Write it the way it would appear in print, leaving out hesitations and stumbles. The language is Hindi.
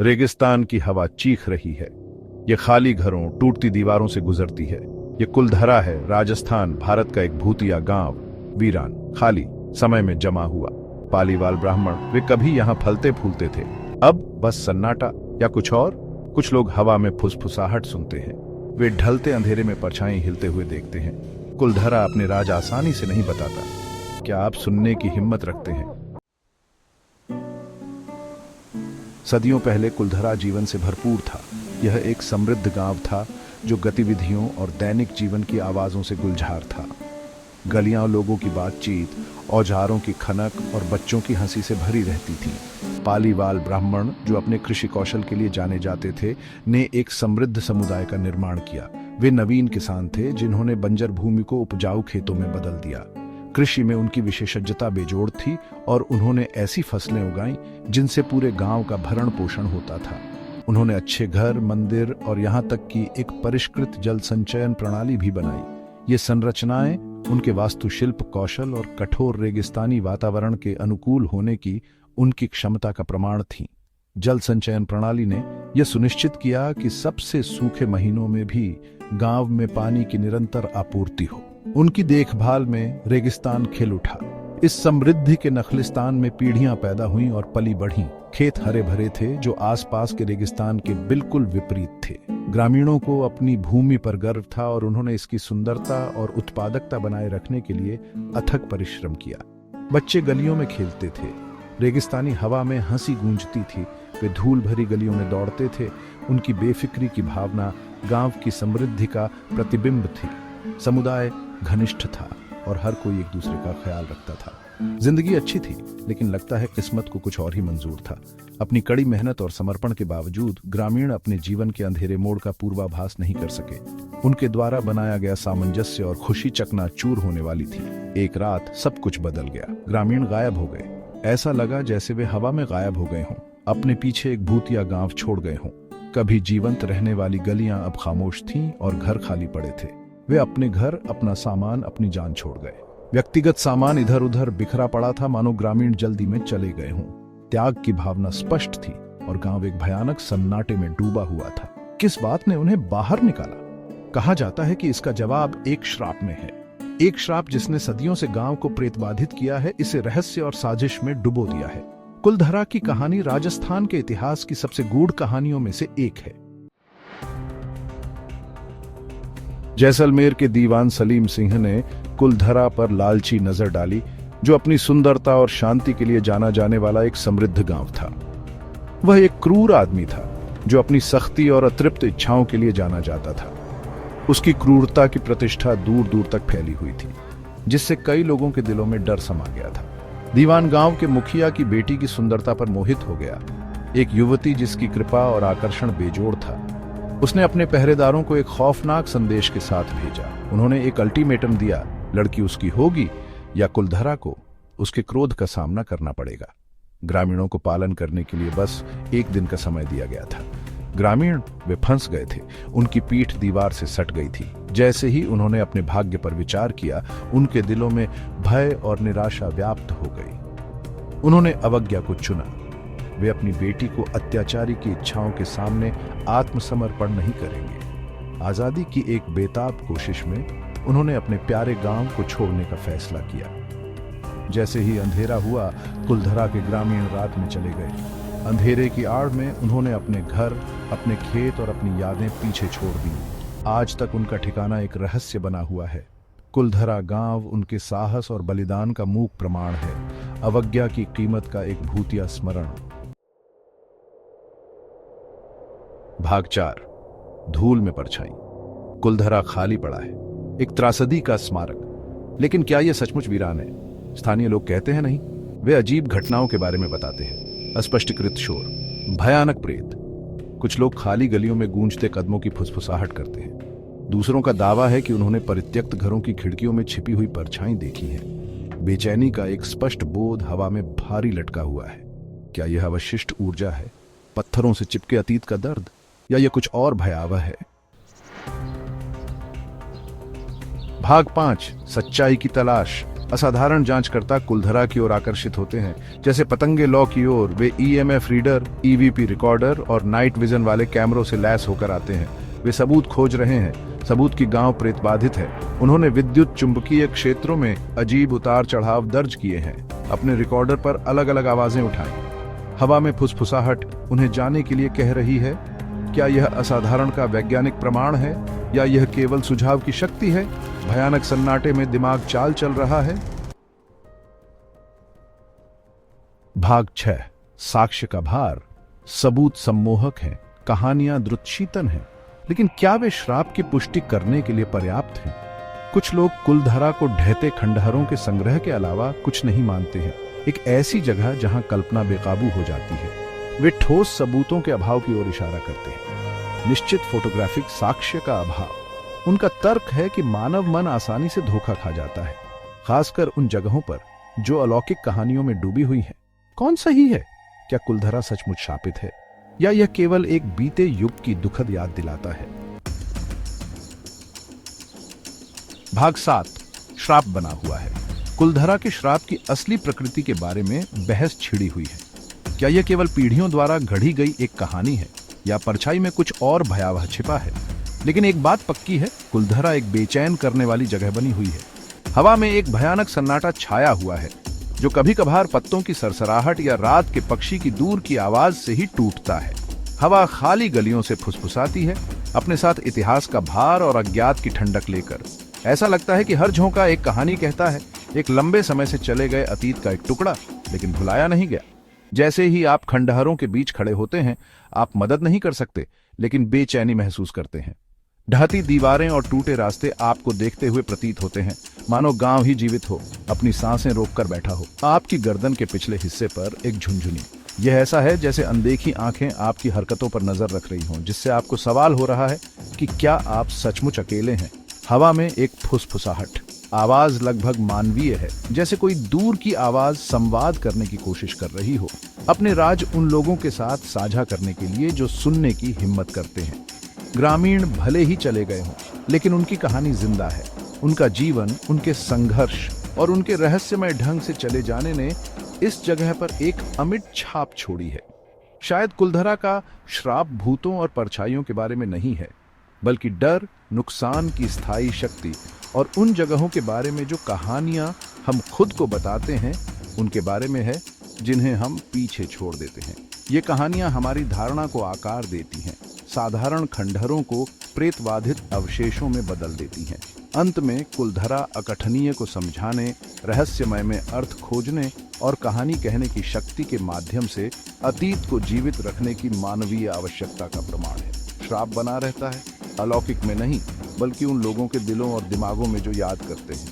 रेगिस्तान की हवा चीख रही है। ये खाली घरों, टूटती दीवारों से गुजरती है। ये कुलधरा है, राजस्थान, भारत का एक भूतिया गांव, वीरान, खाली, समय में जमा हुआ। पालीवाल ब्राह्मण, वे कभी यहां फलते फूलते थे। अब बस सन्नाटा, या कुछ और। कुछ लोग हवा में फुसफुसाहट सुनते हैं। वे ढलते अंधेरे में परछाई हिलते हुए देखते हैं। कुलधरा अपने राज आसानी से नहीं बताता। क्या आप सुनने की हिम्मत रखते हैं? सदियों पहले कुलधरा जीवन से भरपूर था। यह एक समृद्ध गांव था जो गतिविधियों और दैनिक जीवन की आवाजों से गुलजार था। गलियां लोगों की बातचीत, औजारों की खनक और बच्चों की हंसी से भरी रहती थी। पालीवाल ब्राह्मण, जो अपने कृषि कौशल के लिए जाने जाते थे, ने एक समृद्ध समुदाय का निर्माण किया। वे नवीन किसान थे जिन्होंने बंजर भूमि को उपजाऊ खेतों में बदल दिया। कृषि में उनकी विशेषज्ञता बेजोड़ थी और उन्होंने ऐसी फसलें उगाई जिनसे पूरे गांव का भरण पोषण होता था। उन्होंने अच्छे घर, मंदिर और यहाँ तक कि एक परिष्कृत जल संचयन प्रणाली भी बनाई। ये संरचनाएं उनके वास्तुशिल्प कौशल और कठोर रेगिस्तानी वातावरण के अनुकूल होने की उनकी क्षमता का प्रमाण थीं। जल संचयन प्रणाली ने यह सुनिश्चित किया कि सबसे सूखे महीनों में भी गांव में पानी की निरंतर आपूर्ति हो। उनकी देखभाल में रेगिस्तान खिल उठा। इस समृद्धि के नखलिस्तान में पीढ़ियां पैदा हुईं और पली बढ़ीं। खेत हरे भरे थे जो आसपास के रेगिस्तान के बिल्कुल विपरीत थे। ग्रामीणों को अपनी भूमि पर गर्व था और उन्होंने इसकी सुंदरता और उत्पादकता बनाए रखने के लिए अथक परिश्रम किया। बच्चे गलियों में खेलते थे। रेगिस्तानी हवा में हंसी गूंजती थी। वे धूल भरी गलियों में दौड़ते थे। उनकी बेफिक्री की भावना गांव की समृद्धि का प्रतिबिंब थी। समुदाय घनिष्ठ था और हर कोई एक दूसरे का ख्याल रखता था। जिंदगी अच्छी थी, लेकिन लगता है किस्मत को कुछ और ही मंजूर था। अपनी कड़ी मेहनत और समर्पण के बावजूद ग्रामीण अपने जीवन के अंधेरे मोड़ का पूर्वाभास नहीं कर सके। उनके द्वारा बनाया गया सामंजस्य और खुशी चकनाचूर होने वाली थी। एक रात सब कुछ बदल गया। ग्रामीण गायब हो गए। ऐसा लगा जैसे वे हवा में गायब हो गए हों, अपने पीछे एक भूतिया गांव छोड़ गए हों। कभी जीवंत रहने वाली गलियां अब खामोश थीं और घर खाली पड़े थे। वे अपने घर, अपना सामान, अपनी जान छोड़ गए। व्यक्तिगत सामान इधर उधर बिखरा पड़ा था, मानो ग्रामीण जल्दी में चले गए हों। त्याग की भावना स्पष्ट थी और गांव एक भयानक सन्नाटे में डूबा हुआ था। किस बात ने उन्हें बाहर निकाला? कहा जाता है कि इसका जवाब एक श्राप में है। एक श्राप जिसने सदियों से गांव को प्रेतबाधित किया है, इसे रहस्य और साजिश में डुबो दिया है। कुलधरा की कहानी राजस्थान के इतिहास की सबसे गूढ़ कहानियों में से एक है। जैसलमेर के दीवान सलीम सिंह ने कुलधरा पर लालची नजर डाली, जो अपनी सुंदरता और शांति के लिए जाना जाने वाला एक समृद्ध गांव था। वह एक क्रूर आदमी था जो अपनी सख्ती और अतृप्त इच्छाओं के लिए जाना जाता था। उसकी क्रूरता की प्रतिष्ठा दूर दूर तक फैली हुई थी, जिससे कई लोगों के दिलों में डर समा गया था। दीवान गांव के मुखिया की बेटी की सुंदरता पर मोहित हो गया। एक युवती जिसकी कृपा और आकर्षण बेजोड़ था। उसने अपने पहरेदारों को एक खौफनाक संदेश के साथ भेजा। उन्होंने एक अल्टीमेटम दिया, लड़की उसकी होगी या कुलधरा को उसके क्रोध का सामना करना पड़ेगा। ग्रामीणों को पालन करने के लिए बस एक दिन का समय दिया गया था। ग्रामीण वे फंस गए थे। उनकी पीठ दीवार से सट गई थी। जैसे ही उन्होंने अपने भाग्य पर विचार किया, उनके दिलों में भय और निराशा व्याप्त हो गई। उन्होंने अवज्ञा को चुना। वे अपनी बेटी को अत्याचारी की इच्छाओं के सामने आत्मसमर्पण नहीं करेंगे। आजादी की एक बेताब कोशिश में उन्होंने अपने प्यारे गांव को छोड़ने का फैसला किया। जैसे ही अंधेरा हुआ, कुलधरा के ग्रामीण रात में चले गए। अंधेरे की आड़ में उन्होंने अपने घर, अपने खेत और अपनी यादें पीछे छोड़ दी। आज तक उनका ठिकाना एक रहस्य बना हुआ है। कुलधरा गांव उनके साहस और बलिदान का मूक प्रमाण है, अवज्ञा की कीमत का एक भूतिया स्मरण। भाग 4, धूल में परछाई। कुलधरा खाली पड़ा है, एक त्रासदी का स्मारक। लेकिन क्या यह सचमुच वीरान है? स्थानीय लोग कहते हैं नहीं। वे अजीब घटनाओं के बारे में बताते हैं। अस्पष्टीकृत शोर, भयानक प्रेत। कुछ लोग खाली गलियों में गूंजते कदमों की फुसफुसाहट करते हैं। दूसरों का दावा है कि उन्होंने परित्यक्त घरों की खिड़कियों में छिपी हुई परछाई देखी हैं। बेचैनी का एक स्पष्ट बोध हवा में भारी लटका हुआ है। क्या यह अवशिष्ट ऊर्जा है, पत्थरों से चिपके अतीत का दर्द, या यह कुछ और भयावह है? भाग 5, सच्चाई की तलाश। असाधारण जांचकर्ता कुलधरा की ओर आकर्षित होते हैं। जैसे पतंगे लॉ की ओर वे ईएमएफ रीडर, ईवीपी रिकॉर्डर और नाइट विजन वाले कैमरों से लैस होकर आते हैं। वे सबूत खोज रहे हैं, सबूत की गांव प्रेत बाधित है। उन्होंने विद्युत चुंबकीय क्षेत्रों में अजीब उतार चढ़ाव दर्ज किए हैं, अपने रिकॉर्डर पर अलग अलग आवाजें उठाई। हवा में फुसफुसाहट उन्हें जाने के लिए कह रही है, क्या यह असाधारण का वैज्ञानिक प्रमाण है या यह केवल सुझाव की शक्ति है? भयानक सन्नाटे में दिमाग चाल चल रहा है। भाग 6। साक्ष्य का भार। सबूत सम्मोहक हैं, कहानियां द्रुतशीतन हैं, लेकिन क्या वे श्राप की पुष्टि करने के लिए पर्याप्त हैं? कुछ लोग कुलधरा को ढहते खंडहरों के संग्रह के अलावा कुछ नहीं मानते हैं, एक ऐसी जगह जहां कल्पना बेकाबू हो जाती है। वे ठोस सबूतों के अभाव की ओर इशारा करते हैं, निश्चित फोटोग्राफिक साक्ष्य का अभाव। उनका तर्क है कि मानव मन आसानी से धोखा खा जाता है, खासकर उन जगहों पर जो अलौकिक कहानियों में डूबी हुई हैं। कौन सही है? क्या कुलधरा सचमुच शापित है या यह केवल एक बीते युग की दुखद याद दिलाता है? भाग 7। श्राप बना हुआ है। कुलधरा के श्राप की असली प्रकृति के बारे में बहस छिड़ी हुई है। क्या यह केवल पीढ़ियों द्वारा गढ़ी गई एक कहानी है या परछाई में कुछ और भयावह छिपा है? लेकिन एक बात पक्की है, कुलधरा एक बेचैन करने वाली जगह बनी हुई है। हवा में एक भयानक सन्नाटा छाया हुआ है, जो कभी कभार पत्तों की सरसराहट या रात के पक्षी की दूर की आवाज से ही टूटता है। हवा खाली गलियों से फुसफुसाती है, अपने साथ इतिहास का भार और अज्ञात की ठंडक लेकर। ऐसा लगता है कि हर झोंका एक कहानी कहता है, एक लंबे समय से चले गए अतीत का एक टुकड़ा, लेकिन भुलाया नहीं गया। जैसे ही आप खंडहरों के बीच खड़े होते हैं, आप मदद नहीं कर सकते, लेकिन बेचैनी महसूस करते हैं। ढहती दीवारें और टूटे रास्ते आपको देखते हुए प्रतीत होते हैं, मानो गांव ही जीवित हो, अपनी सांसें रोककर बैठा हो। आपकी गर्दन के पिछले हिस्से पर एक झुनझुनी। यह ऐसा है जैसे अनदेखी आंखें आपकी हरकतों पर नजर रख रही हों, जिससे आपको सवाल हो रहा है कि क्या आप सचमुच अकेले हैं। हवा में एक फुसफुसाहट, आवाज लगभग मानवीय है, जैसे कोई दूर की आवाज संवाद करने की कोशिश कर रही हो, अपने राज उन लोगों के साथ साझा करने के लिए जो सुनने की हिम्मत करते हैं। ग्रामीण भले ही चले गए हों, लेकिन उनकी कहानी जिंदा है। उनका जीवन, उनके संघर्ष और उनके रहस्यमय ढंग से चले जाने ने इस जगह पर एक अमिट छाप छोड़ी है। शायद कुलधरा का श्राप भूतों और परछाइयों के बारे में नहीं है, बल्कि डर, नुकसान की स्थायी शक्ति और उन जगहों के बारे में जो कहानियां हम खुद को बताते हैं, उनके बारे में है, जिन्हें हम पीछे छोड़ देते हैं। ये कहानियां हमारी धारणा को आकार देती हैं, साधारण खंडहरों को प्रेतबाधित अवशेषों में बदल देती हैं। अंत में कुलधरा अकथनीय को समझाने, रहस्यमय में अर्थ खोजने और कहानी कहने की शक्ति के माध्यम से अतीत को जीवित रखने की मानवीय आवश्यकता का प्रमाण है। श्राप बना रहता है, अलौकिक में नहीं, बल्कि उन लोगों के दिलों और दिमागों में जो याद करते हैं।